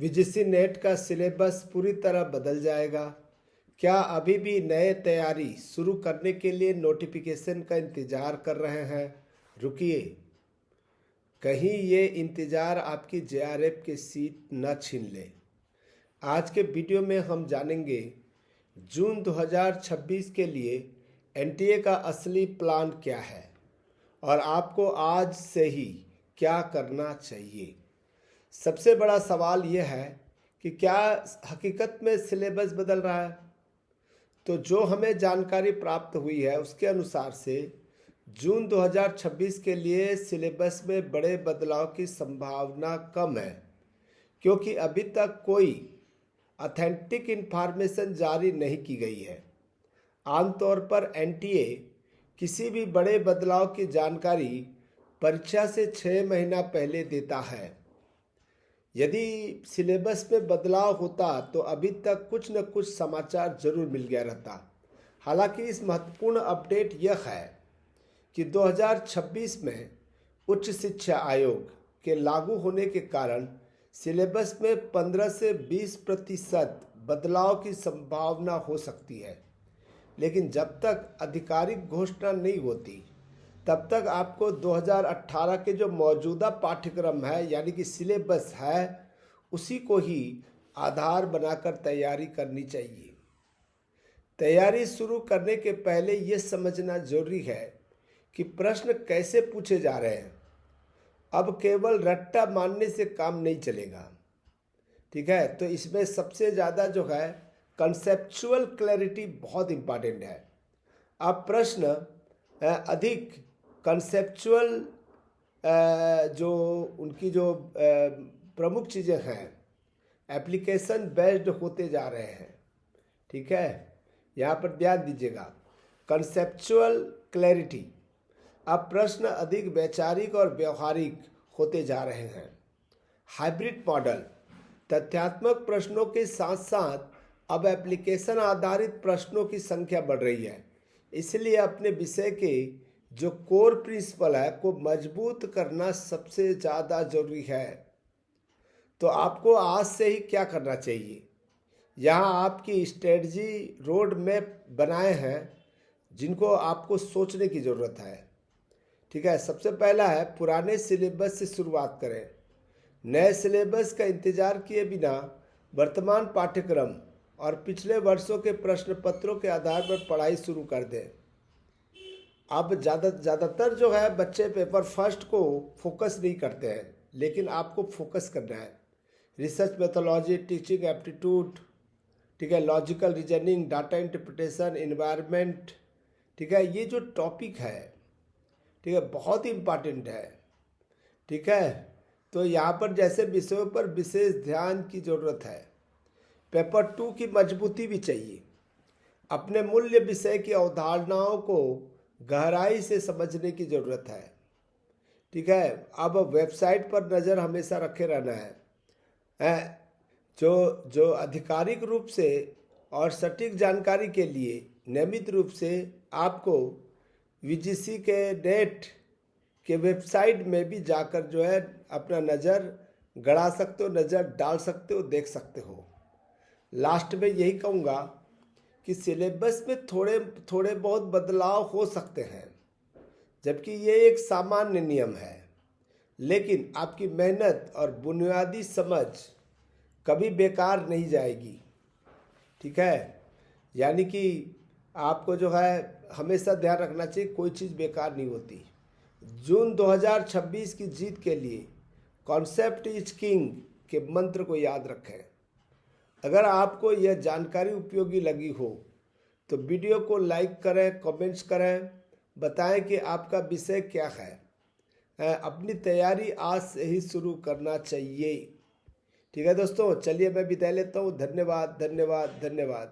UGC net का syllabus पूरी तरह बदल जाएगा। क्या अभी भी नए तैयारी शुरू करने के लिए नोटिफिकेशन का इंतज़ार कर रहे हैं? रुकिए, कहीं ये इंतज़ार आपकी जेआरएफ की सीट न छीन ले। आज के वीडियो में हम जानेंगे जून 2026 के लिए एनटीए का असली प्लान क्या है और आपको आज से ही क्या करना चाहिए। सबसे बड़ा सवाल यह है कि क्या हकीकत में सिलेबस बदल रहा है? तो जो हमें जानकारी प्राप्त हुई है उसके अनुसार से जून 2026 के लिए सिलेबस में बड़े बदलाव की संभावना कम है, क्योंकि अभी तक कोई ऑथेंटिक इन्फॉर्मेशन जारी नहीं की गई है। आमतौर पर एनटीए किसी भी बड़े बदलाव की जानकारी परीक्षा से 6 महीना पहले देता है। यदि सिलेबस में बदलाव होता तो अभी तक कुछ न कुछ समाचार जरूर मिल गया रहता। हालांकि इस महत्वपूर्ण अपडेट यह है कि 2026 में उच्च शिक्षा आयोग के लागू होने के कारण सिलेबस में 15 से 20% बदलाव की संभावना हो सकती है, लेकिन जब तक आधिकारिक घोषणा नहीं होती तब तक आपको 2018 के जो मौजूदा पाठ्यक्रम है यानी कि सिलेबस है उसी को ही आधार बनाकर तैयारी करनी चाहिए। तैयारी शुरू करने के पहले ये समझना जरूरी है कि प्रश्न कैसे पूछे जा रहे हैं। अब केवल रट्टा मारने से काम नहीं चलेगा, ठीक है। तो इसमें सबसे ज़्यादा जो है कंसेप्चुअल क्लैरिटी बहुत इम्पॉर्टेंट है। अब प्रश्न अधिक कंसेप्चुअल जो उनकी जो प्रमुख चीज़ें हैं एप्लीकेशन बेस्ड होते जा रहे हैं, ठीक है। यहाँ पर ध्यान दीजिएगा, कंसेप्चुअल क्लैरिटी। अब प्रश्न अधिक वैचारिक और व्यवहारिक होते जा रहे हैं। हाइब्रिड मॉडल, तथ्यात्मक प्रश्नों के साथ साथ अब एप्लीकेशन आधारित प्रश्नों की संख्या बढ़ रही है। इसलिए अपने विषय के जो कोर प्रिंसिपल है को मजबूत करना सबसे ज़्यादा जरूरी है। तो आपको आज से ही क्या करना चाहिए? यहाँ आपकी स्ट्रेटजी रोड मैप बनाए हैं जिनको आपको सोचने की ज़रूरत है, ठीक है। सबसे पहला है पुराने सिलेबस से शुरुआत करें। नए सिलेबस का इंतज़ार किए बिना वर्तमान पाठ्यक्रम और पिछले वर्षों के प्रश्न पत्रों के आधार पर पढ़ाई शुरू कर दें। अब ज़्यादातर जो है बच्चे पेपर फर्स्ट को फोकस नहीं करते हैं, लेकिन आपको फोकस करना है। रिसर्च मेथोलॉजी, टीचिंग एप्टीट्यूड, ठीक है, logical reasoning, data interpretation, environment, ठीक है, ये जो टॉपिक है, ठीक है, बहुत ही इम्पॉर्टेंट है, ठीक है। तो यहाँ पर जैसे विषयों पर विशेष ध्यान की ज़रूरत है। पेपर 2 की मजबूती भी चाहिए। अपने मूल्य विषय की अवधारणाओं को गहराई से समझने की ज़रूरत है, ठीक है। अब वेबसाइट पर नज़र हमेशा रखे रहना है। जो आधिकारिक रूप से और सटीक जानकारी के लिए नियमित रूप से आपको यूजीसी के नेट के वेबसाइट में भी जाकर जो है अपना नज़र गड़ा सकते हो, नज़र डाल सकते हो, देख सकते हो। लास्ट में यही कहूँगा कि सिलेबस में थोड़े थोड़े बहुत बदलाव हो सकते हैं, जबकि ये एक सामान्य नियम है, लेकिन आपकी मेहनत और बुनियादी समझ कभी बेकार नहीं जाएगी, ठीक है। यानी कि आपको जो है हमेशा ध्यान रखना चाहिए, कोई चीज़ बेकार नहीं होती। जून 2026 की जीत के लिए कॉन्सेप्ट इज किंग के मंत्र को याद रखें। अगर आपको यह जानकारी उपयोगी लगी हो तो वीडियो को लाइक करें, कमेंट्स करें, बताएं कि आपका विषय क्या है। अपनी तैयारी आज से ही शुरू करना चाहिए, ठीक है दोस्तों। चलिए मैं विदाई लेता हूँ। धन्यवाद धन्यवाद धन्यवाद।